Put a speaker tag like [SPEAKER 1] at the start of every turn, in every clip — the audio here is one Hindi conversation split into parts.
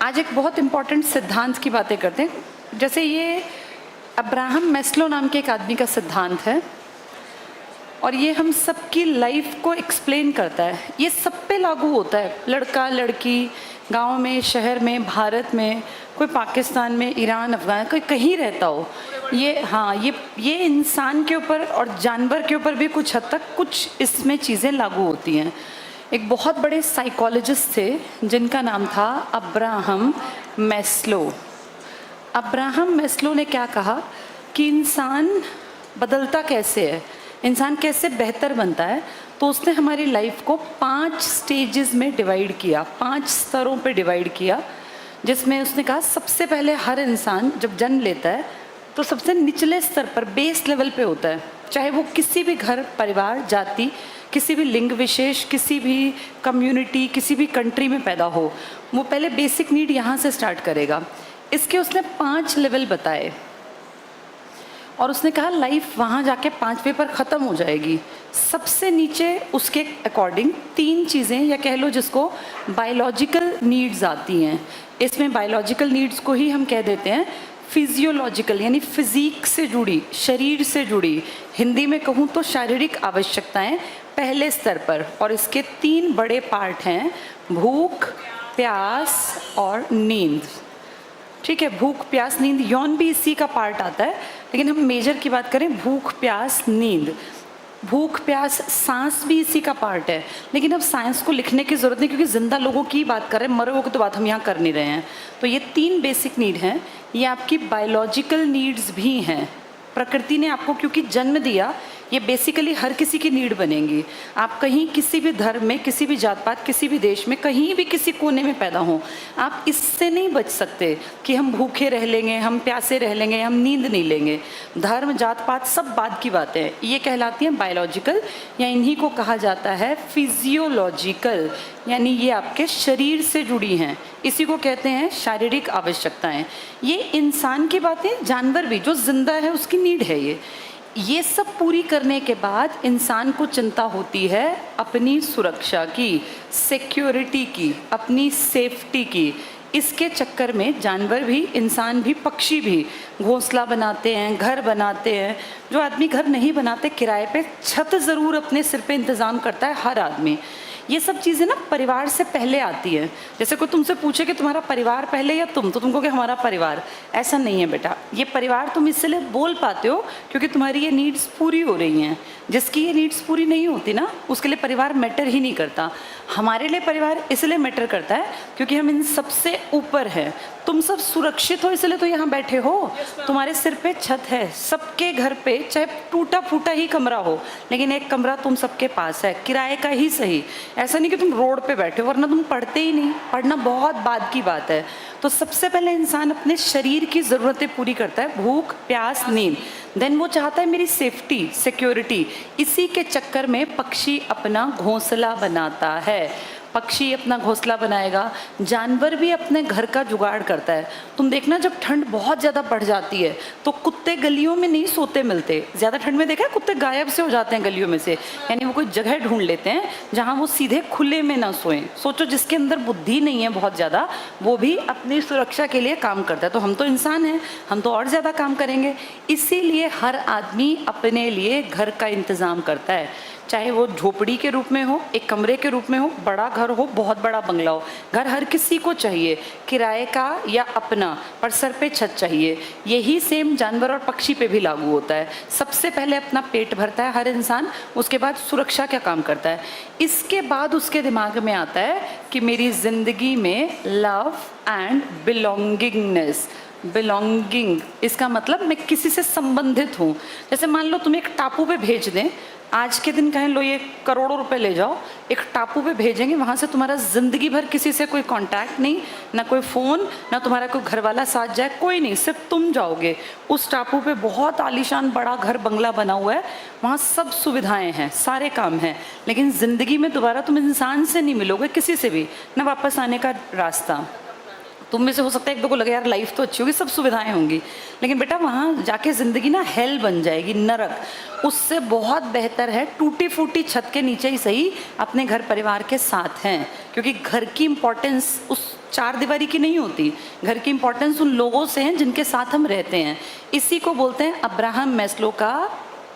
[SPEAKER 1] आज एक बहुत इम्पॉर्टेंट सिद्धांत की बातें करते हैं। जैसे ये अब्राहम मैस्लो नाम के एक आदमी का सिद्धांत है और ये हम सबकी लाइफ को एक्सप्लेन करता है। ये सब पे लागू होता है, लड़का लड़की, गांव में, शहर में, भारत में, कोई पाकिस्तान में, ईरान, अफगान, कोई कहीं रहता हो। ये इंसान के ऊपर और जानवर के ऊपर भी कुछ हद तक कुछ इसमें चीज़ें लागू होती हैं। एक बहुत बड़े साइकोलॉजिस्ट थे जिनका नाम था अब्राहम मैस्लो। अब्राहम मैस्लो ने क्या कहा कि इंसान बदलता कैसे है, इंसान कैसे बेहतर बनता है। तो उसने हमारी लाइफ को 5 स्टेजेस में डिवाइड किया, 5 स्तरों पे डिवाइड किया, जिसमें उसने कहा सबसे पहले हर इंसान जब जन्म लेता है तो सबसे निचले स्तर पर, बेस लेवल पे होता है। चाहे वो किसी भी घर, परिवार, जाति, किसी भी लिंग विशेष, किसी भी कम्युनिटी, किसी भी कंट्री में पैदा हो, वो पहले बेसिक नीड यहाँ से स्टार्ट करेगा। इसके उसने 5 लेवल बताए और उसने कहा लाइफ वहाँ जाके 5वें पर ख़त्म हो जाएगी। सबसे नीचे उसके अकॉर्डिंग 3 चीज़ें, या कह लो जिसको बायोलॉजिकल नीड्स आती हैं। इसमें बायोलॉजिकल नीड्स को ही हम कह देते हैं फिजियोलॉजिकल, यानी फिजिक से जुड़ी, शरीर से जुड़ी, हिंदी में कहूँ तो शारीरिक आवश्यकताएं पहले स्तर पर। और इसके 3 बड़े पार्ट हैं, भूख, प्यास और नींद। ठीक है, भूख, प्यास, नींद, यौन भी इसी का पार्ट आता है, लेकिन हम मेजर की बात करें भूख, प्यास, नींद। भूख, प्यास, सांस भी इसी का पार्ट है, लेकिन अब साइंस को लिखने की ज़रूरत नहीं, क्योंकि ज़िंदा लोगों की बात कर रहे हैं, मरे हुए की तो बात हम यहाँ कर नहीं रहे हैं। तो ये 3 बेसिक नीड हैं, ये आपकी बायोलॉजिकल नीड्स भी हैं। प्रकृति ने आपको क्योंकि जन्म दिया, ये बेसिकली हर किसी की नीड बनेंगी। आप कहीं किसी भी धर्म में, किसी भी जात पात, किसी भी देश में, कहीं भी किसी कोने में पैदा हों, आप इससे नहीं बच सकते कि हम भूखे रह लेंगे, हम प्यासे रह लेंगे, हम नींद नहीं लेंगे। धर्म, जात पात सब बाद की बातें हैं, ये कहलाती हैं बायोलॉजिकल, या इन्हीं को कहा जाता है फिजियोलॉजिकल, यानी ये आपके शरीर से जुड़ी हैं। इसी को कहते हैं शारीरिक आवश्यकताएं। ये इंसान की बातें, जानवर भी जो जिंदा है उसकी नीड है। ये सब पूरी करने के बाद इंसान को चिंता होती है अपनी सुरक्षा की, सिक्योरिटी की, अपनी सेफ्टी की। इसके चक्कर में जानवर भी, इंसान भी, पक्षी भी घोंसला बनाते हैं, घर बनाते हैं। जो आदमी घर नहीं बनाते, किराए पे छत ज़रूर अपने सिर पे इंतज़ाम करता है हर आदमी। ये सब चीज़ें ना परिवार से पहले आती है। जैसे कोई तुमसे पूछे कि तुम्हारा परिवार पहले या तुम, तो तुमको कि हमारा परिवार। ऐसा नहीं है बेटा, ये परिवार तुम इसलिए बोल पाते हो क्योंकि तुम्हारी ये नीड्स पूरी हो रही हैं। जिसकी ये नीड्स पूरी नहीं होती ना, उसके लिए परिवार मैटर ही नहीं करता। हमारे लिए परिवार इसलिए मैटर करता है क्योंकि हम इन सबसे ऊपर हैं। तुम सब सुरक्षित हो इसलिए तो यहाँ बैठे हो, तुम्हारे सिर पे छत है। सबके घर पे चाहे टूटा फूटा ही कमरा हो, लेकिन एक कमरा तुम सबके पास है, किराए का ही सही। ऐसा नहीं कि तुम रोड पे बैठे हो, वरना तुम पढ़ते ही नहीं। पढ़ना बहुत बाद की बात है। तो सबसे पहले इंसान अपने शरीर की ज़रूरतें पूरी करता है, भूख, प्यास, नींद। देन वो चाहता है मेरी सेफ्टी, सिक्योरिटी। इसी के चक्कर में पक्षी अपना घोंसला बनाता है। पक्षी अपना घोंसला बनाएगा, जानवर भी अपने घर का जुगाड़ करता है। तुम देखना, जब ठंड बहुत ज़्यादा बढ़ जाती है तो कुत्ते गलियों में नहीं सोते मिलते। ज़्यादा ठंड में देखा है कुत्ते गायब से हो जाते हैं गलियों में से, यानी वो कोई जगह ढूंढ लेते हैं जहाँ वो सीधे खुले में ना सोएं। सोचो, जिसके अंदर बुद्धि नहीं है बहुत ज़्यादा, वो भी अपनी सुरक्षा के लिए काम करता है। तो हम तो इंसान हैं, हम तो और ज़्यादा काम करेंगे। इसीलिए हर आदमी अपने लिए घर का इंतज़ाम करता है, चाहे वो झोपड़ी के रूप में हो, एक कमरे के रूप में हो, बड़ा घर हो, बहुत बड़ा बंगला हो। घर हर किसी को चाहिए, किराए का या अपना, पर सर पे छत चाहिए। यही सेम जानवर और पक्षी पे भी लागू होता है। सबसे पहले अपना पेट भरता है हर इंसान, उसके बाद सुरक्षा का काम करता है। इसके बाद उसके दिमाग में आता है कि मेरी ज़िंदगी में लव एंड बिलोंगिंगनेस। बिलोंगिंग, इसका मतलब मैं किसी से संबंधित हूँ। जैसे मान लो तुम एक टापू पे भेज दें, आज के दिन कहें लो ये करोड़ों रुपए ले जाओ, एक टापू पे भेजेंगे, वहाँ से तुम्हारा ज़िंदगी भर किसी से कोई कांटेक्ट नहीं, ना कोई फ़ोन, ना तुम्हारा कोई घर वाला साथ जाए, कोई नहीं, सिर्फ तुम जाओगे। उस टापू पे बहुत आलीशान बड़ा घर बंगला बना हुआ है, वहाँ सब सुविधाएं हैं, सारे काम हैं, लेकिन ज़िंदगी में दोबारा तुम इंसान से नहीं मिलोगे, किसी से भी, ना वापस आने का रास्ता। तुम में से हो सकता है एक दो को लगे यार लाइफ तो अच्छी होगी, सब सुविधाएं होंगी, लेकिन बेटा वहाँ जाके ज़िंदगी ना हेल बन जाएगी, नरक। उससे बहुत बेहतर है टूटी फूटी छत के नीचे ही सही अपने घर परिवार के साथ हैं, क्योंकि घर की इम्पोर्टेंस उस चार दीवारी की नहीं होती, घर की इम्पोर्टेंस उन लोगों से हैं जिनके साथ हम रहते हैं। इसी को बोलते हैं अब्राहम मैस्लो का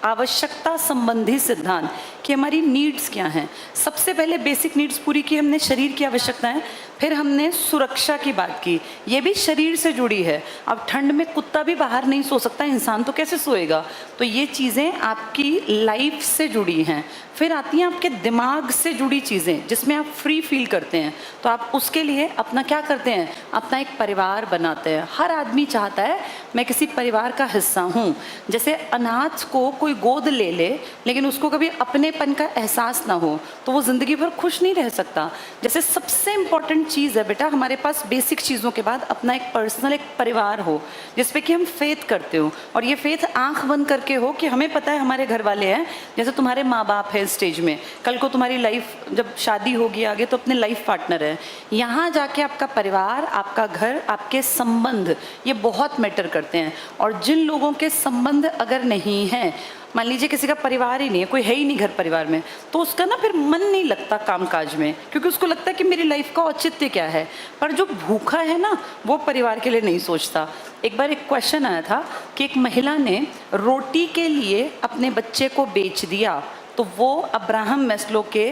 [SPEAKER 1] आवश्यकता संबंधी सिद्धांत, कि हमारी नीड्स क्या हैं। सबसे पहले बेसिक नीड्स पूरी की हमने, शरीर की आवश्यकताएं, फिर हमने सुरक्षा की बात की, ये भी शरीर से जुड़ी है। अब ठंड में कुत्ता भी बाहर नहीं सो सकता, इंसान तो कैसे सोएगा, तो ये चीज़ें आपकी लाइफ से जुड़ी हैं। फिर आती हैं आपके दिमाग से जुड़ी चीज़ें जिसमें आप फ्री फील करते हैं, तो आप उसके लिए अपना क्या करते हैं, अपना एक परिवार बनाते हैं। हर आदमी चाहता है मैं किसी परिवार का हिस्सा हूँ। जैसे अनाथ को कोई गोद ले ले लेकिन उसको कभी अपनेपन का एहसास ना हो तो वो ज़िंदगी भर खुश नहीं रह सकता। जैसे सबसे इम्पॉर्टेंट चीज़ है बेटा हमारे पास बेसिक चीज़ों के बाद अपना एक पर्सनल एक परिवार हो जिस पे कि हम फेथ करते हो, और ये फेथ आंख बंद करके हो कि हमें पता है हमारे घर वाले हैं। जैसे तुम्हारे माँ बाप है स्टेज में, कल को तुम्हारी लाइफ जब शादी होगी आगे तो अपने लाइफ पार्टनर है, यहाँ जाके आपका परिवार, आपका घर, आपके संबंध ये बहुत मैटर करते हैं। और जिन लोगों के संबंध अगर नहीं हैं, मान लीजिए किसी का परिवार ही नहीं है, कोई है ही नहीं घर परिवार में, तो उसका ना फिर मन नहीं लगता कामकाज में, क्योंकि उसको लगता है कि मेरी लाइफ का औचित्य क्या है। पर जो भूखा है ना वो परिवार के लिए नहीं सोचता। एक बार एक क्वेश्चन आया था कि एक महिला ने रोटी के लिए अपने बच्चे को बेच दिया, तो वो अब्राहम मैस्लो के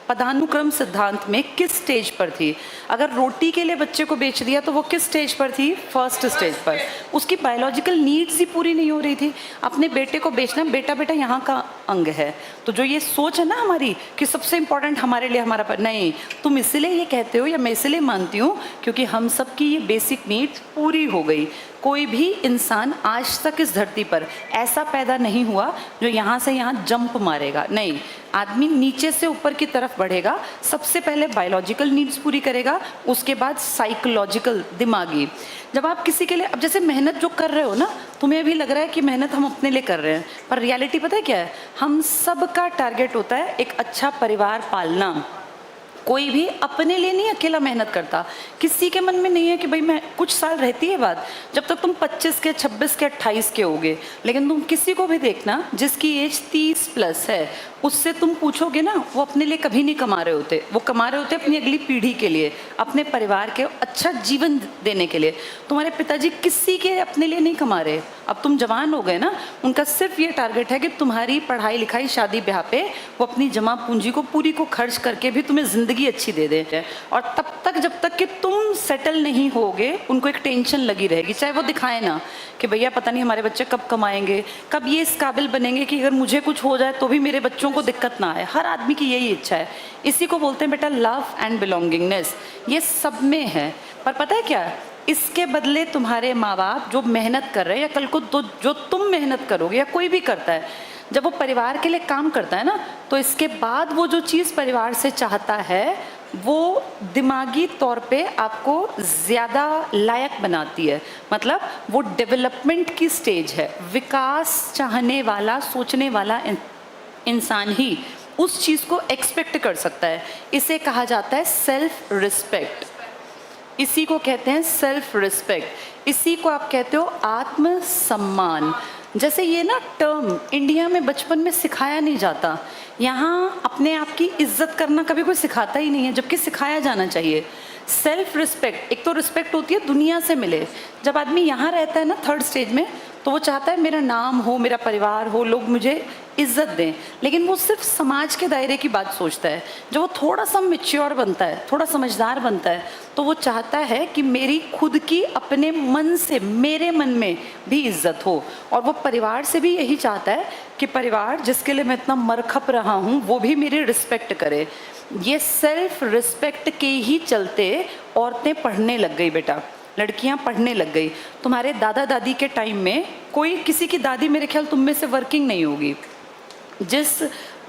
[SPEAKER 1] पदानुक्रम सिद्धांत में किस स्टेज पर थी। अगर रोटी के लिए बच्चे को बेच दिया तो वो किस स्टेज पर थी, फर्स्ट स्टेज पर। उसकी बायोलॉजिकल नीड्स ही पूरी नहीं हो रही थी। अपने बेटे को बेचना, बेटा बेटा यहाँ का अंग है, तो जो ये सोच है ना हमारी कि सबसे इंपॉर्टेंट हमारे लिए हमारा नहीं, तुम इसलिए ये कहते हो या मैं इसलिए मानती हूँ क्योंकि हम सब की ये बेसिक नीड्स पूरी हो गई। कोई भी इंसान आज तक इस धरती पर ऐसा पैदा नहीं हुआ जो यहाँ से यहाँ जंप मारेगा, नहीं। आदमी नीचे से ऊपर की तरफ बढ़ेगा, सबसे पहले बायोलॉजिकल नीड्स पूरी करेगा, उसके बाद साइकोलॉजिकल, दिमागी। जब आप किसी के लिए, अब जैसे मेहनत जो कर रहे हो ना, तुम्हें भी लग रहा है कि मेहनत हम अपने लिए कर रहे हैं, पर रियलिटी पता है क्या है, हम सब का टारगेट होता है एक अच्छा परिवार पालना। कोई भी अपने लिए नहीं अकेला मेहनत करता। किसी के मन में नहीं है कि भाई मैं, कुछ साल रहती है बात जब तक तुम 25 के, 26 के, 28 के होगे, लेकिन तुम किसी को भी देखना जिसकी एज 30 प्लस है, उससे तुम पूछोगे ना, वो अपने लिए कभी नहीं कमा रहे होते, वो कमा रहे होते अपनी अगली पीढ़ी के लिए, अपने परिवार के अच्छा जीवन देने के लिए। तुम्हारे पिताजी किसी के अपने लिए नहीं कमा रहे, अब तुम जवान हो गए ना, उनका सिर्फ ये टारगेट है कि तुम्हारी पढ़ाई लिखाई शादी ब्याह पे वो अपनी जमा पूंजी को पूरी को खर्च करके भी तुम्हें जिंदगी अच्छी दे देते हैं। और तब तक जब तक कि तुम सेटल नहीं होगे उनको एक टेंशन लगी रहेगी, चाहे वो दिखाए ना कि भैया पता नहीं हमारे बच्चे कब कमाएंगे, कब ये इस काबिल बनेंगे कि अगर मुझे कुछ हो जाए तो भी मेरे बच्चों को दिक्कत ना आए। हर आदमी की यही इच्छा है। इसी को बोलते हैं बेटा लव एंड बिलोंगिंगनेस, ये सब में है। पर पता है क्या, इसके बदले तुम्हारे माँ बाप जो मेहनत कर रहे हैं, या कल को तो जो तुम मेहनत करोगे या कोई भी करता है, जब वो परिवार के लिए काम करता है ना, तो इसके बाद वो जो चीज़ परिवार से चाहता है वो दिमागी तौर पे आपको ज़्यादा लायक बनाती है। मतलब वो डेवलपमेंट की स्टेज है। विकास चाहने वाला, सोचने वाला इंसान ही उस चीज़ को एक्सपेक्ट कर सकता है। इसे कहा जाता है सेल्फ रिस्पेक्ट। इसी को कहते हैं सेल्फ रिस्पेक्ट। इसी को आप कहते हो आत्मसम्मान। जैसे ये ना टर्म इंडिया में बचपन में सिखाया नहीं जाता। यहाँ अपने आप की इज्जत करना कभी कोई सिखाता ही नहीं है, जबकि सिखाया जाना चाहिए। सेल्फ रिस्पेक्ट, एक तो रिस्पेक्ट होती है दुनिया से मिले। जब आदमी यहाँ रहता है ना थर्ड स्टेज में, तो वो चाहता है मेरा नाम हो, मेरा परिवार हो, लोग मुझे इज्जत दें, लेकिन वो सिर्फ समाज के दायरे की बात सोचता है। जब वो थोड़ा सा मैच्योर बनता है, थोड़ा समझदार बनता है, तो वो चाहता है कि मेरी खुद की अपने मन से, मेरे मन में भी इज्जत हो। और वो परिवार से भी यही चाहता है कि परिवार जिसके लिए मैं इतना मरखप रहा हूँ वो भी मेरी रिस्पेक्ट करे। ये सेल्फ रिस्पेक्ट के ही चलते औरतें पढ़ने लग गई बेटा, लड़कियां पढ़ने लग गई। तुम्हारे दादा दादी के टाइम में कोई, किसी की दादी मेरे ख्याल तुम में से वर्किंग नहीं होगी। जिस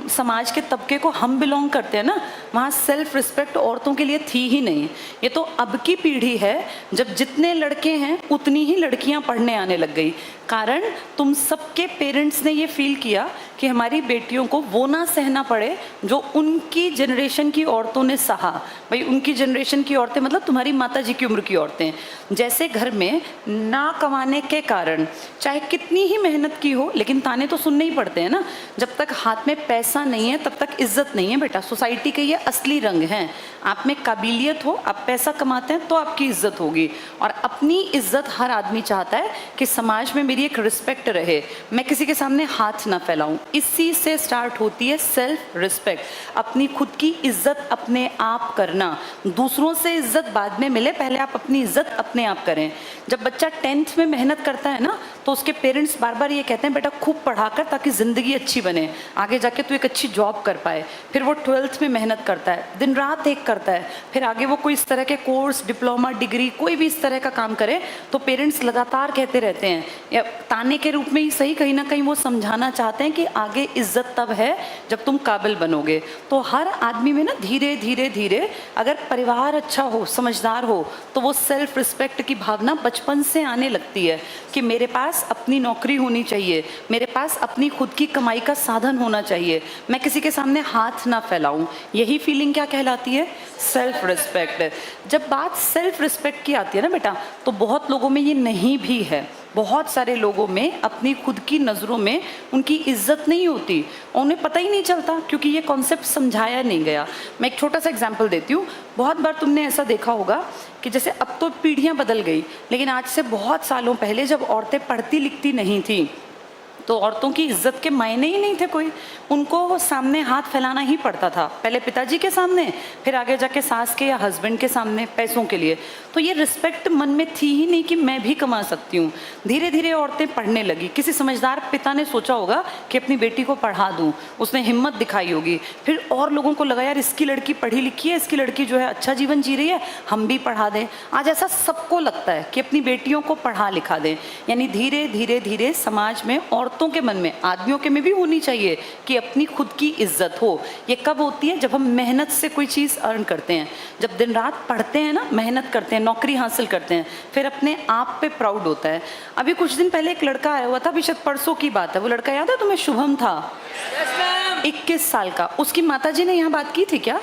[SPEAKER 1] समाज के तबके को हम बिलोंग करते हैं ना, वहाँ सेल्फ रिस्पेक्ट औरतों के लिए थी ही नहीं। ये तो अब की पीढ़ी है, जब जितने लड़के हैं उतनी ही लड़कियाँ पढ़ने आने लग गई। कारण तुम सबके पेरेंट्स ने ये फील किया कि हमारी बेटियों को वो ना सहना पड़े जो उनकी जनरेशन की औरतों ने सहा। भाई उनकी जनरेशन की औरतें मतलब तुम्हारी माता जी की उम्र की औरतें, जैसे घर में ना कमाने के कारण चाहे कितनी ही मेहनत की हो लेकिन ताने तो सुनने ही पड़ते हैं ना। जब तक हाथ में पैसा नहीं है तब तक इज्जत नहीं है बेटा। सोसाइटी के ये असली रंग हैं। आप में काबिलियत हो, आप पैसा कमाते हैं तो आपकी इज्जत होगी। और अपनी इज्जत हर आदमी चाहता है कि समाज में मेरी एक रिस्पेक्ट रहे, मैं किसी के सामने हाथ ना फैलाऊं। इसी से स्टार्ट होती है सेल्फ रिस्पेक्ट। अपनी खुद की इज्जत अपने आप करना, दूसरों से इज्जत बाद में मिले, पहले आप अपनी इज्जत अपने आप करें। जब बच्चा 10th में मेहनत करता है ना तो उसके पेरेंट्स बार बार ये कहते हैं बेटा खूब पढ़ा कर ताकि ज़िंदगी अच्छी बने, आगे जाके तू एक अच्छी जॉब कर पाए। फिर वो 12th में मेहनत करता है, दिन रात एक करता है, फिर आगे वो कोई इस तरह के कोर्स, डिप्लोमा, डिग्री, कोई भी इस तरह का काम करे तो पेरेंट्स लगातार कहते रहते हैं, या ताने के रूप में ही सही, कहीं ना कहीं वो समझाना चाहते हैं कि आगे इज्जत तब है जब तुम काबिल बनोगे। तो हर आदमी में ना धीरे धीरे धीरे अगर परिवार अच्छा हो, समझदार हो, तो वो सेल्फ रिस्पेक्ट की भावना बचपन से आने लगती है कि मेरे पास अपनी नौकरी होनी चाहिए, मेरे पास अपनी खुद की कमाई का साधन होना चाहिए, मैं किसी के सामने हाथ ना फैलाऊं। यही फीलिंग क्या कहलाती है? Self respect. जब बात सेल्फ रिस्पेक्ट की आती है ना बेटा, तो बहुत लोगों में ये नहीं भी है। बहुत सारे लोगों में अपनी खुद की नज़रों में उनकी इज्जत नहीं होती और उन्हें पता ही नहीं चलता क्योंकि ये कॉन्सेप्ट समझाया नहीं गया। मैं एक छोटा सा एग्जांपल देती हूँ। बहुत बार तुमने ऐसा देखा होगा कि जैसे अब तो पीढ़ियाँ बदल गई, लेकिन आज से बहुत सालों पहले जब औरतें पढ़ती लिखती नहीं थी तो औरतों की इज्जत के मायने ही नहीं थे कोई। उनको सामने हाथ फैलाना ही पड़ता था, पहले पिताजी के सामने, फिर आगे जाके सास के या हस्बैंड के सामने पैसों के लिए। तो ये रिस्पेक्ट मन में थी ही नहीं कि मैं भी कमा सकती हूँ। धीरे धीरे औरतें पढ़ने लगी। किसी समझदार पिता ने सोचा होगा कि अपनी बेटी को पढ़ा दूँ, उसने हिम्मत दिखाई होगी। फिर और लोगों को लगा यार इसकी लड़की पढ़ी लिखी है, इसकी लड़की जो है अच्छा जीवन जी रही है, हम भी पढ़ा दें। आज ऐसा सबको लगता है कि अपनी बेटियों को पढ़ा लिखा दें। यानी धीरे धीरे धीरे समाज में औरतों के मन में, आदमियों के में भी होनी चाहिए कि अपनी खुद की इज्जत हो। ये कब होती है? जब हम मेहनत से कोई चीज़ अर्न करते हैं, जब दिन रात पढ़ते हैं ना, मेहनत करते हैं, नौकरी हासिल करते हैं, फिर अपने आप पे प्राउड होता है। अभी कुछ दिन पहले एक लड़का आया हुआ था, अभी शायद परसों की बात है, वो लड़का याद है तुम्हें? शुभम था, 21 साल का। उसकी माताजी ने यहाँ बात की थी क्या?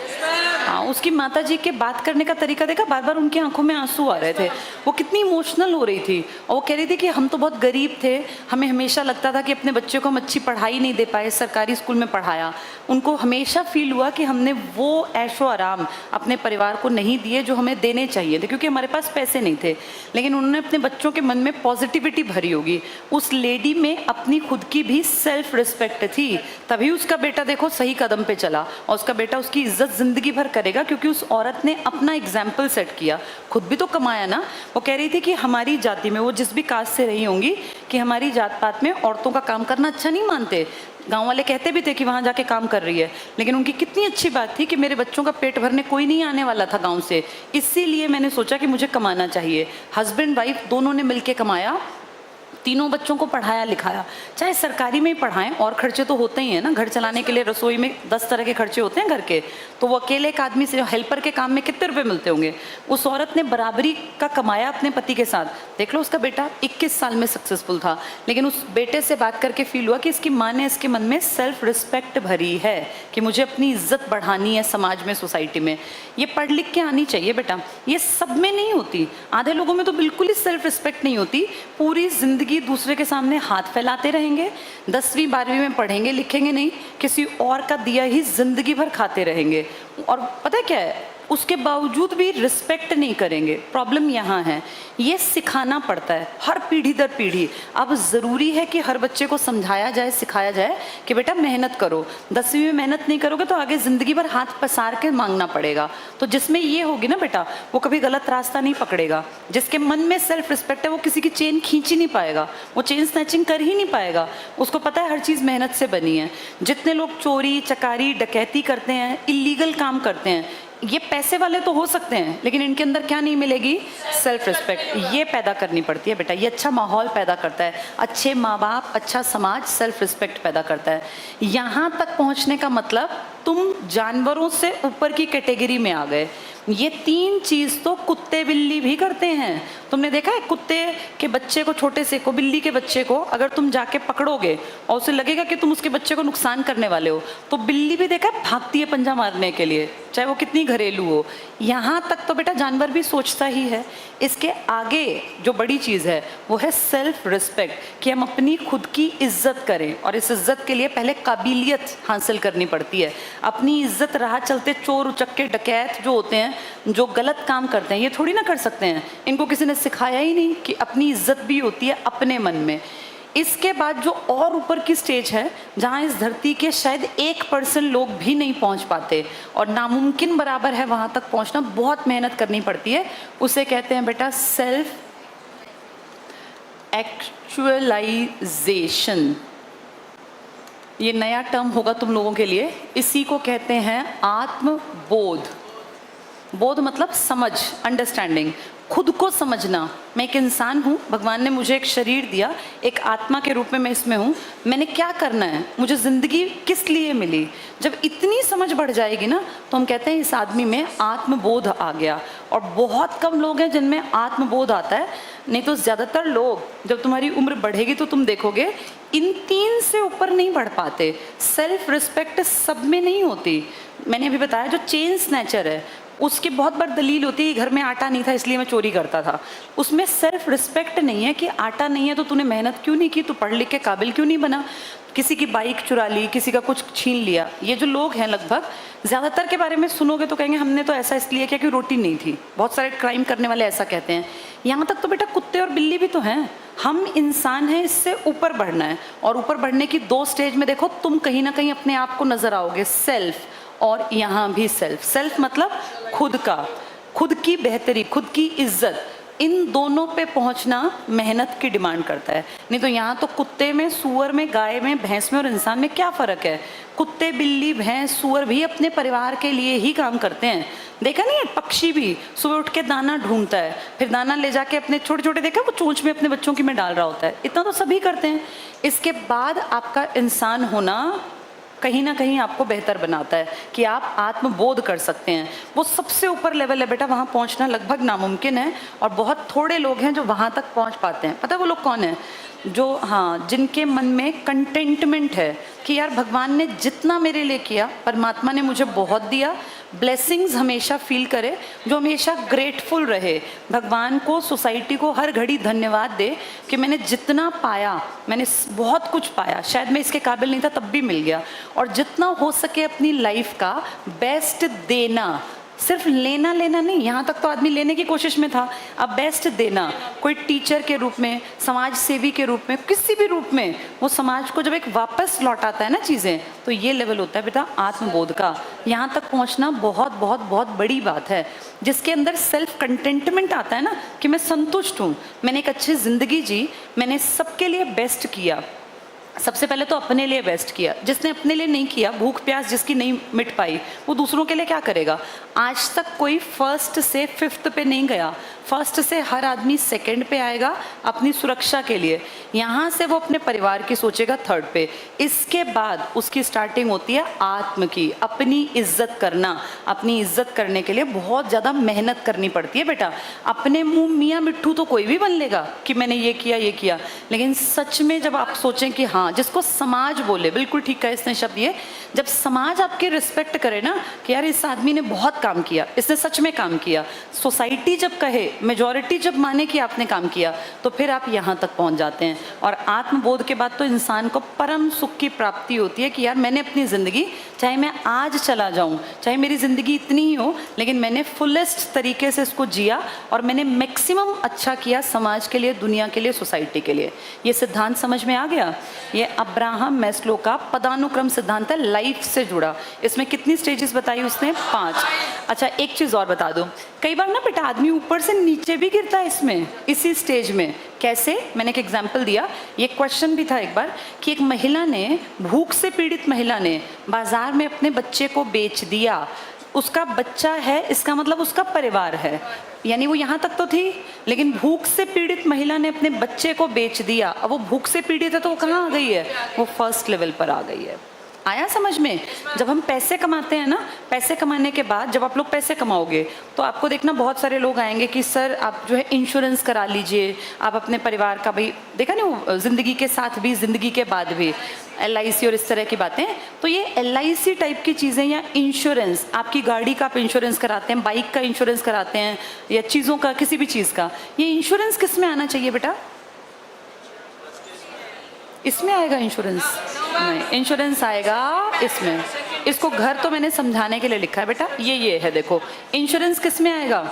[SPEAKER 1] हाँ, उसकी माताजी के बात करने का तरीका देखा, बार बार उनकी आंखों में आंसू आ रहे थे। वो कितनी इमोशनल हो रही थी और वो कह रही थी कि हम तो बहुत गरीब थे, हमें हमेशा लगता था कि अपने बच्चे को हम अच्छी पढ़ाई नहीं दे पाए, सरकारी स्कूल में पढ़ाया। उनको हमेशा फील हुआ कि हमने वो ऐशो आराम अपने परिवार को नहीं दिए जो हमें देने चाहिए थे, क्योंकि हमारे पास पैसे नहीं थे। लेकिन उन्होंने अपने बच्चों के मन में पॉजिटिविटी भरी होगी। उस लेडी में अपनी खुद की भी सेल्फ रिस्पेक्ट थी, तभी उसका बेटा देखो सही कदम पे चला और उसका बेटा उसकी इज्जत जिंदगी भर करेगा, क्योंकि उस औरत ने अपना एग्जाम्पल सेट किया, खुद भी तो कमाया ना। वो कह रही थी कि हमारी जाति में, वो जिस भी कास्ट से रही होंगी, कि हमारी जात पात में औरतों का काम करना अच्छा नहीं मानते। गांव वाले कहते भी थे कि वहाँ जाके काम कर रही है, लेकिन उनकी कितनी अच्छी बात थी कि मेरे बच्चों का पेट भरने कोई नहीं आने वाला था गांव से, इसीलिए मैंने सोचा कि मुझे कमाना चाहिए। हस्बैंड वाइफ दोनों ने मिलके कमाया, तीनों बच्चों को पढ़ाया लिखाया। चाहे सरकारी में ही पढ़ाएं, और खर्चे तो होते ही हैं ना, घर चलाने के लिए रसोई में 10 तरह के खर्चे होते हैं घर के। तो वो अकेले एक आदमी से हेल्पर के काम में कितने रुपए मिलते होंगे? उस औरत ने बराबरी का कमाया अपने पति के साथ। देख लो, उसका बेटा 21 साल में सक्सेसफुल था, लेकिन उस बेटे से बात करके फील हुआ कि इसकी माँ ने इसके मन में सेल्फ रिस्पेक्ट भरी है कि मुझे अपनी इज्जत बढ़ानी है समाज में, सोसाइटी में। ये पढ़ लिख के आनी चाहिए बेटा, ये सब में नहीं होती। आधे लोगों में तो बिल्कुल ही सेल्फ रिस्पेक्ट नहीं होती, पूरी जिंदगी दूसरे के सामने हाथ फैलाते रहेंगे, 10वीं 12वीं में पढ़ेंगे लिखेंगे नहीं, किसी और का दिया ही जिंदगी भर खाते रहेंगे। और पता है क्या है, उसके बावजूद भी रिस्पेक्ट नहीं करेंगे। प्रॉब्लम यहाँ है, ये सिखाना पड़ता है हर पीढ़ी दर पीढ़ी। अब ज़रूरी है कि हर बच्चे को समझाया जाए, सिखाया जाए कि बेटा मेहनत करो, 10वीं में मेहनत नहीं करोगे तो आगे ज़िंदगी भर हाथ पसार के मांगना पड़ेगा। तो जिसमें ये होगी ना बेटा, वो कभी गलत रास्ता नहीं पकड़ेगा। जिसके मन में सेल्फ रिस्पेक्ट है वो किसी की चेन खींच ही नहीं पाएगा, वो चेन स्नैचिंग कर ही नहीं पाएगा। उसको पता है हर चीज़ मेहनत से बनी है। जितने लोग चोरी चकारी डकैती करते हैं, इलीगल काम करते हैं, ये पैसे वाले तो हो सकते हैं, लेकिन इनके अंदर क्या नहीं मिलेगी? Self respect. ये पैदा करनी पड़ती है बेटा, ये अच्छा माहौल पैदा करता है, अच्छे माँ बाप, अच्छा समाज सेल्फ रिस्पेक्ट पैदा करता है। यहाँ तक पहुँचने का मतलब तुम जानवरों से ऊपर की कैटेगरी में आ गए। ये 3 चीज़ तो कुत्ते बिल्ली भी करते हैं। तुमने देखा है कुत्ते के बच्चे को, छोटे से को, बिल्ली के बच्चे को अगर तुम जाके पकड़ोगे और उसे लगेगा कि तुम उसके बच्चे को नुकसान करने वाले हो, तो बिल्ली भी देखा है भागती है पंजा मारने के लिए, चाहे वो कितनी घरेलू हो। यहाँ तक तो बेटा जानवर भी सोचता ही है। इसके आगे जो बड़ी चीज़ है वो है सेल्फ रिस्पेक्ट, कि हम अपनी खुद की इज्जत करें, और इस इज्जत के लिए पहले काबिलियत हासिल करनी पड़ती है। अपनी इज्जत राह चलते चोर उचक्के डकैत जो होते हैं, जो गलत काम करते हैं, ये थोड़ी ना कर सकते हैं। इनको किसी ने सिखाया ही नहीं कि अपनी इज्जत भी होती है अपने मन में। इसके बाद जो और ऊपर की स्टेज है, जहाँ इस धरती के शायद 1% लोग भी नहीं पहुँच पाते और नामुमकिन बराबर है वहाँ तक पहुँचना, बहुत मेहनत करनी पड़ती है। उसे कहते हैं बेटा सेल्फ एक्चुअलाइजेशन। ये नया टर्म होगा तुम लोगों के लिए। इसी को कहते हैं आत्मबोध। बोध मतलब समझ, अंडरस्टैंडिंग, खुद को समझना। मैं एक इंसान हूँ, भगवान ने मुझे एक शरीर दिया, एक आत्मा के रूप में मैं इसमें हूँ, मैंने क्या करना है, मुझे ज़िंदगी किस लिए मिली। जब इतनी समझ बढ़ जाएगी ना, तो हम कहते हैं इस आदमी में आत्मबोध आ गया। और बहुत कम लोग हैं जिनमें आत्मबोध आता है, नहीं तो ज़्यादातर लोग जब तुम्हारी उम्र बढ़ेगी तो तुम देखोगे इन 3 से ऊपर नहीं बढ़ पाते। सेल्फ रिस्पेक्ट सब में नहीं होती। मैंने अभी बताया जो चेन स्नैचर है, उसकी बहुत बार दलील होती है घर में आटा नहीं था इसलिए मैं चोरी करता था। उसमें सेल्फ रिस्पेक्ट नहीं है कि आटा नहीं है तो तूने मेहनत क्यों नहीं की, तू पढ़ लिख के काबिल क्यों नहीं बना। किसी की बाइक चुरा ली, किसी का कुछ छीन लिया। ये जो लोग हैं लगभग ज़्यादातर के बारे में सुनोगे तो कहेंगे हमने तो ऐसा इसलिए किया कि रोटी नहीं थी। बहुत सारे क्राइम करने वाले ऐसा कहते हैं। यहाँ तक तो बेटा कुत्ते और बिल्ली भी तो हैं। हम इंसान हैं, इससे ऊपर बढ़ना है। और ऊपर बढ़ने की 2 स्टेज में देखो तुम कहीं ना कहीं अपने आप को नजर आओगे, सेल्फ, और यहाँ भी सेल्फ। सेल्फ मतलब खुद का, खुद की बेहतरी, खुद की इज्जत। इन दोनों पे पहुंचना मेहनत की डिमांड करता है। नहीं तो यहाँ तो कुत्ते में, सूअर में, गाय में, भैंस में और इंसान में क्या फ़र्क है। कुत्ते, बिल्ली, भैंस, सूअर भी अपने परिवार के लिए ही काम करते हैं। देखा नहीं है, पक्षी भी सुबह उठ के दाना ढूंढता है, फिर दाना ले जाके अपने छोटे छोटे, देखा वो चोंच में अपने बच्चों की में डाल रहा होता है। इतना तो सभी करते हैं। इसके बाद आपका इंसान होना कहीं ना कहीं आपको बेहतर बनाता है कि आप आत्मबोध कर सकते हैं। वो सबसे ऊपर लेवल है बेटा, वहाँ पहुँचना लगभग नामुमकिन है। और बहुत थोड़े लोग हैं जो वहाँ तक पहुँच पाते हैं। पता है वो लोग कौन है? जो, हाँ, जिनके मन में कंटेंटमेंट है कि यार भगवान ने जितना मेरे लिए किया, परमात्मा ने मुझे बहुत दिया। ब्लेसिंग्स हमेशा फील करे, जो हमेशा ग्रेटफुल रहे, भगवान को, सोसाइटी को हर घड़ी धन्यवाद दे कि मैंने जितना पाया, मैंने बहुत कुछ पाया, शायद मैं इसके काबिल नहीं था तब भी मिल गया। और जितना हो सके अपनी लाइफ का बेस्ट देना, सिर्फ लेना लेना नहीं। यहाँ तक तो आदमी लेने की कोशिश में था, अब बेस्ट देना। कोई टीचर के रूप में, समाज सेवी के रूप में, किसी भी रूप में वो समाज को जब एक वापस लौटाता है ना चीज़ें, तो ये लेवल होता है बेटा आत्मबोध का। यहाँ तक पहुँचना बहुत बहुत बहुत बड़ी बात है, जिसके अंदर सेल्फ कंटेंटमेंट आता है ना, कि मैं संतुष्ट हूँ, मैंने एक अच्छी ज़िंदगी जी, मैंने सबके लिए बेस्ट किया। सबसे पहले तो अपने लिए बेस्ट किया। जिसने अपने लिए नहीं किया, भूख प्यास जिसकी नहीं मिट पाई, वो दूसरों के लिए क्या करेगा। आज तक कोई 1st से 5th पे नहीं गया। 1st से हर आदमी 2nd पे आएगा अपनी सुरक्षा के लिए। यहाँ से वो अपने परिवार की सोचेगा 3rd पे। इसके बाद उसकी स्टार्टिंग होती है आत्म की, अपनी इज्जत करना। अपनी इज्जत करने के लिए बहुत ज़्यादा मेहनत करनी पड़ती है बेटा। अपने मुँह मियाँ मिट्ठू तो कोई भी बन लेगा कि मैंने ये किया ये किया, लेकिन सच में जब आप सोचें कि हाँ, जिसको समाज बोले, बिल्कुल ठीक कहा इसने शब्द ये, जब समाज आपकी रिस्पेक्ट करे ना कि यार इस आदमी ने बहुत काम किया, इसने सच में काम किया, सोसाइटी जब कहे, मेजॉरिटी जब माने कि आपने काम किया, तो फिर आप यहाँ तक पहुँच जाते हैं। और आत्मबोध के बाद तो इंसान को परम सुख की प्राप्ति होती है कि यार मैंने अपनी ज़िंदगी, चाहे मैं आज चला जाऊँ, चाहे मेरी ज़िंदगी इतनी ही हो, लेकिन मैंने फुलेस्ट तरीके से इसको जिया और मैंने मैक्सिमम अच्छा किया समाज के लिए, दुनिया के लिए, सोसाइटी के लिए। ये सिद्धांत समझ में आ गया? ये अब्राहम मैस्लो का पदानुक्रम सिद्धांत है, लाइफ से जुड़ा। इसमें कितनी स्टेजेस बताई उसने? 5। अच्छा, एक चीज़ और बता दूं, कई बार ना बेटा आदमी ऊपर से नीचे भी गिरता है इसमें, इसी स्टेज में। कैसे? मैंने एक एग्जाम्पल दिया। ये क्वेश्चन भी था एक बार कि एक महिला ने, भूख से पीड़ित महिला ने बाजार में अपने बच्चे को बेच दिया। उसका बच्चा है, इसका मतलब उसका परिवार है, यानी वो यहाँ तक तो थी, लेकिन भूख से पीड़ित महिला ने अपने बच्चे को बेच दिया। अब वो भूख से पीड़ित है तो वो कहाँ आ गई है? वो 1st लेवल पर आ गई है। आया समझ में? जब हम पैसे कमाते हैं ना, पैसे कमाने के बाद जब आप लोग पैसे कमाओगे तो आपको देखना बहुत सारे लोग आएंगे कि सर आप जो है इंश्योरेंस करा लीजिए, आप अपने परिवार का, भाई देखा नहीं वो ज़िंदगी के साथ भी ज़िंदगी के बाद भी LIC और इस तरह की बातें। तो ये LIC टाइप की चीज़ें या इंश्योरेंस, आपकी गाड़ी का आप इंश्योरेंस कराते हैं, बाइक का इंश्योरेंस कराते हैं या चीज़ों का, किसी भी चीज़ का, ये इंश्योरेंस किस में आना चाहिए बेटा? इसमें आएगा इंश्योरेंस? नहीं, इंश्योरेंस आएगा इसमें। इसको घर तो मैंने समझाने के लिए लिखा है बेटा, ये है देखो, इंश्योरेंस किस में आएगा?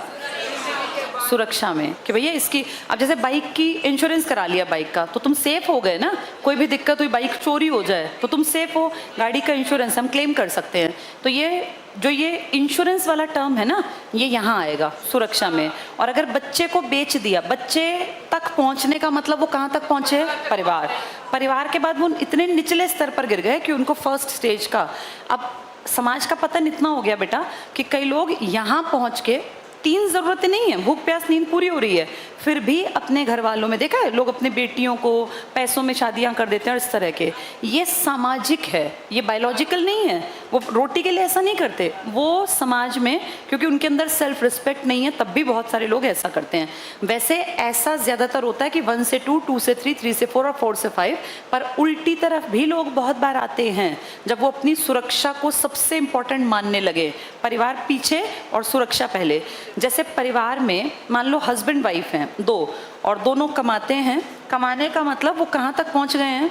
[SPEAKER 1] सुरक्षा में, कि भैया इसकी, अब जैसे बाइक की इंश्योरेंस करा लिया बाइक का तो तुम सेफ हो गए ना, कोई भी दिक्कत हुई, बाइक चोरी हो जाए तो तुम सेफ हो, गाड़ी का इंश्योरेंस हम क्लेम कर सकते हैं। तो ये जो ये इंश्योरेंस वाला टर्म है ना, ये यहाँ आएगा सुरक्षा में। और अगर बच्चे को बेच दिया, बच्चे तक पहुँचने का मतलब वो कहाँ तक पहुँचे? परिवार। परिवार के बाद वो इतने निचले स्तर पर गिर गए कि उनको फर्स्ट स्टेज का, अब समाज का पतन इतना हो गया बेटा कि कई लोग यहाँ पहुँच के 3 ज़रूरतें नहीं है, भूख प्यास नींद पूरी हो रही है, फिर भी अपने घर वालों में देखा है लोग अपने बेटियों को पैसों में शादियां कर देते हैं और इस तरह के। ये सामाजिक है, ये बायोलॉजिकल नहीं है। वो रोटी के लिए ऐसा नहीं करते, वो समाज में, क्योंकि उनके अंदर सेल्फ रिस्पेक्ट नहीं है, तब भी बहुत सारे लोग ऐसा करते हैं। वैसे ऐसा ज़्यादातर होता है कि 1 से 2, 2 से 3, 3 से 4 और 4 से 5, पर उल्टी तरफ भी लोग बहुत बार आते हैं जब वो अपनी सुरक्षा को सबसे इम्पोर्टेंट मानने लगे। परिवार पीछे और सुरक्षा पहले। जैसे परिवार में मान लो हस्बैंड वाइफ हैं 2 और दोनों कमाते हैं, कमाने का मतलब वो कहाँ तक पहुँच गए हैं?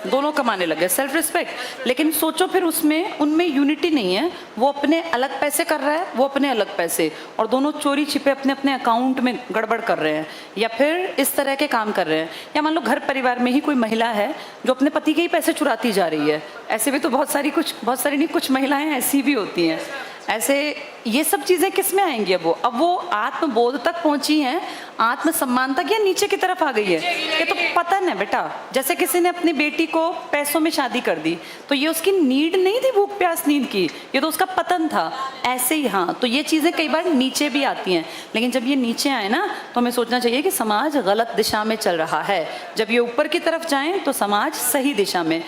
[SPEAKER 1] दोनों कमाने लगे, सेल्फ रिस्पेक्ट। लेकिन सोचो फिर उसमें उनमें यूनिटी नहीं है, वो अपने अलग पैसे कर रहा है, वो अपने अलग पैसे, और दोनों चोरी छिपे अपने अपने अकाउंट में गड़बड़ कर रहे हैं या फिर इस तरह के काम कर रहे हैं। या मान लो घर परिवार में ही कोई महिला है जो अपने पति के ही पैसे चुराती जा रही है। ऐसे भी तो बहुत सारी नहीं, कुछ महिलाएं ऐसी भी होती हैं। ऐसे ये सब चीज़ें किस में आएंगी? अब वो आत्मबोध तक पहुंची हैं, आत्मसम्मान तक, या नीचे की तरफ आ गई है? ये तो पतन है बेटा। जैसे किसी ने अपनी बेटी को पैसों में शादी कर दी तो ये उसकी नीड नहीं थी भूख प्यास नींद की, ये तो उसका पतन था। ऐसे ही हाँ, तो ये चीज़ें कई बार नीचे भी आती हैं, लेकिन जब ये नीचे आए ना तो हमें सोचना चाहिए कि समाज गलत दिशा में चल रहा है। जब ये ऊपर की तरफ जाएं तो समाज सही दिशा में।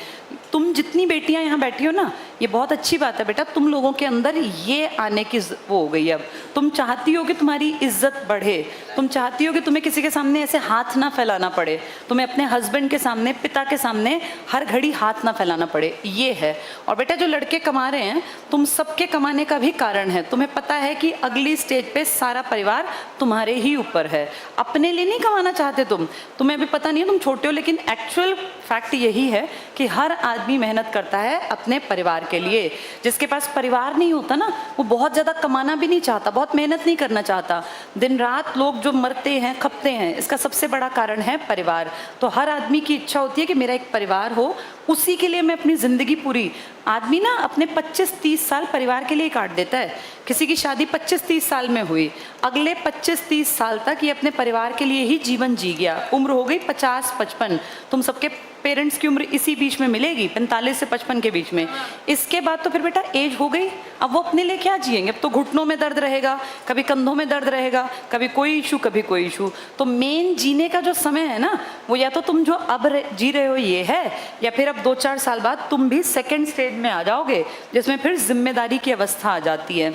[SPEAKER 1] तुम जितनी बेटियां यहाँ बैठी हो ना, ये बहुत अच्छी बात है बेटा, तुम लोगों के अंदर ये आने की वो हो गई। अब तुम चाहती हो कि तुम्हारी इज्जत बढ़े, तुम चाहती हो कि तुम्हें किसी के सामने ऐसे हाथ ना फैलाना पड़े, तुम्हें अपने हस्बैंड के सामने, पिता के सामने हर घड़ी हाथ ना फैलाना पड़े, ये है। और बेटा जो लड़के कमा रहे हैं, तुम सबके कमाने का भी कारण है, तुम्हें पता है कि अगली स्टेज पे सारा परिवार तुम्हारे ही ऊपर है। अपने लिए नहीं कमाना चाहते तुम्हें अभी पता नहीं है, तुम छोटे हो, लेकिन एक्चुअल फैक्ट यही है कि हर आदमी मेहनत करता है अपने परिवार के लिए। जिसके पास परिवार नहीं होता ना, वो बहुत ज़्यादा कमाना भी नहीं चाहता, बहुत मेहनत नहीं करना चाहता। दिन रात लोग जो मरते हैं, खपते हैं, इसका सबसे बड़ा कारण है परिवार। तो हर आदमी की इच्छा होती है कि मेरा एक परिवार हो, उसी के लिए मैं अपनी ज़िंदगी पूरी। आदमी ना अपने 25-30 साल परिवार के लिए काट देता है। किसी की शादी 25-30 साल में हुई, अगले 25-30 साल तक ये अपने परिवार के लिए ही जीवन जी गया। उम्र हो गई 50-55, तुम सबके पेरेंट्स की उम्र इसी बीच में मिलेगी, 45 से 55 के बीच में। इसके बाद तो फिर बेटा एज हो गई, अब वो अपने लिए क्या जिएंगे? अब तो घुटनों में दर्द रहेगा, कभी कंधों में दर्द रहेगा, कभी कोई इशू, कभी कोई इशू। तो मेन जीने का जो समय है ना, वो या तो तुम जो अब जी रहे हो ये है, या फिर अब 2-4 साल बाद तुम भी सेकेंड स्टेज में आ जाओगे, जिसमें फिर जिम्मेदारी की अवस्था आ जाती है,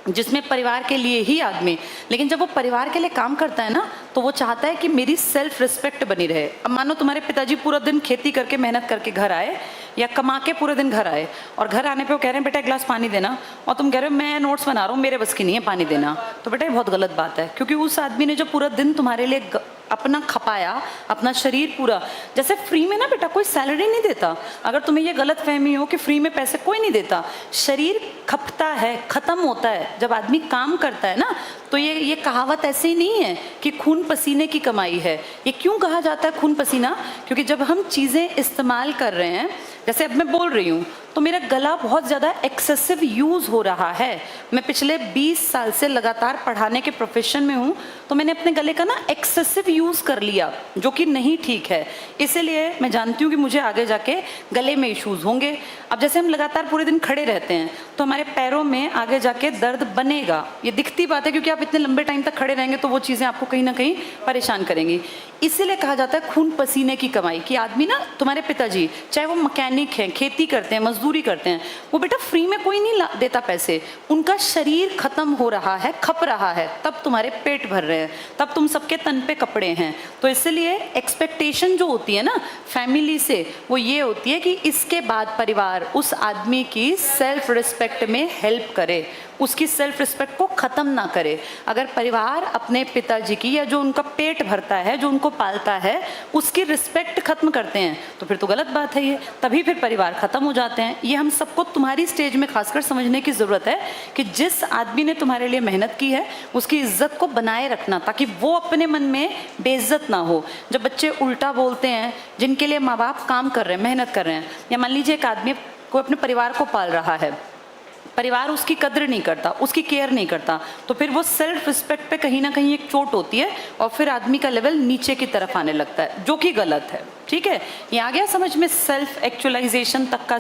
[SPEAKER 1] जिसमें परिवार के लिए ही आदमी। लेकिन जब वो परिवार के लिए काम करता है ना, तो वो चाहता है कि मेरी सेल्फ रिस्पेक्ट बनी रहे। अब मानो तुम्हारे पिताजी पूरा दिन खेती करके मेहनत करके घर आए, या कमा के पूरे दिन घर आए, और घर आने पे वो कह रहे हैं बेटा एक गिलास पानी देना, और तुम कह रहे हो मैं नोट्स बना रहा हूँ, मेरे बस की नहीं है पानी देना। तो बेटा ये बहुत गलत बात है, क्योंकि उस आदमी ने जो पूरा दिन तुम्हारे लिए अपना खपाया, अपना शरीर पूरा, जैसे फ्री में ना बेटा कोई सैलरी नहीं देता। अगर तुम्हें ये गलत फहमी हो कि फ्री में पैसे कोई नहीं देता, शरीर खपता है, ख़त्म होता है जब आदमी काम करता है ना। तो ये कहावत ऐसे ही नहीं है कि खून पसीने की कमाई है। ये क्यों कहा जाता है खून पसीना? क्योंकि जब हम चीज़ें इस्तेमाल कर रहे हैं, जैसे अब मैं बोल रही हूँ, तो मेरा गला बहुत ज़्यादा एक्सेसिव यूज़ हो रहा है। मैं पिछले 20 साल से लगातार पढ़ाने के प्रोफेशन में हूँ, तो मैंने अपने गले का ना एक्सेसिव यूज़ कर लिया, जो कि नहीं ठीक है। इसीलिए मैं जानती हूँ कि मुझे आगे जाके गले में इश्यूज़ होंगे। अब जैसे हम लगातार पूरे दिन खड़े रहते हैं तो हमारे पैरों में आगे जाके दर्द बनेगा, ये दिखती बात है, क्योंकि आप इतने लंबे टाइम तक खड़े रहेंगे तो वो चीज़ें आपको कहीं ना कहीं परेशान करेंगी। इसीलिए कहा जाता है खून पसीने की कमाई, कि आदमी ना, तुम्हारे पिताजी चाहे वो मैकेनिक हैं, खेती करते हैं, मजदूरी करते हैं, वो बेटा फ्री में कोई नहीं देता पैसे, उनका शरीर खत्म हो रहा है, खप रहा है, तब तुम्हारे पेट भर रहे हैं, तब तुम सबके तन पे कपड़े हैं। तो इसलिए एक्सपेक्टेशन जो होती है ना फैमिली से, वो ये होती है कि इसके बाद परिवार उस आदमी की सेल्फ रिस्पेक्ट में हेल्प करे, उसकी सेल्फ रिस्पेक्ट को ख़त्म ना करे। अगर परिवार अपने पिताजी की, या जो उनका पेट भरता है, जो उनको पालता है, उसकी रिस्पेक्ट खत्म करते हैं, तो फिर तो गलत बात है ये, तभी फिर परिवार ख़त्म हो जाते हैं। ये हम सबको तुम्हारी स्टेज में खासकर समझने की ज़रूरत है कि जिस आदमी ने तुम्हारे लिए मेहनत की है उसकी इज्जत को बनाए रखना, ताकि वो अपने मन में बेइज्जत ना हो। जब बच्चे उल्टा बोलते हैं, जिनके लिए माँ बाप काम कर रहे हैं, मेहनत कर रहे हैं, या मान लीजिए एक आदमी को अपने परिवार को पाल रहा है, परिवार उसकी कद्र नहीं करता, उसकी केयर नहीं करता, तो फिर वो सेल्फ रिस्पेक्ट पे कहीं ना कहीं एक चोट होती है और फिर आदमी का लेवल नीचे की तरफ आने लगता है, जो कि गलत है। ठीक है, ये आ गया समझ में सेल्फ एक्चुअलाइजेशन तक का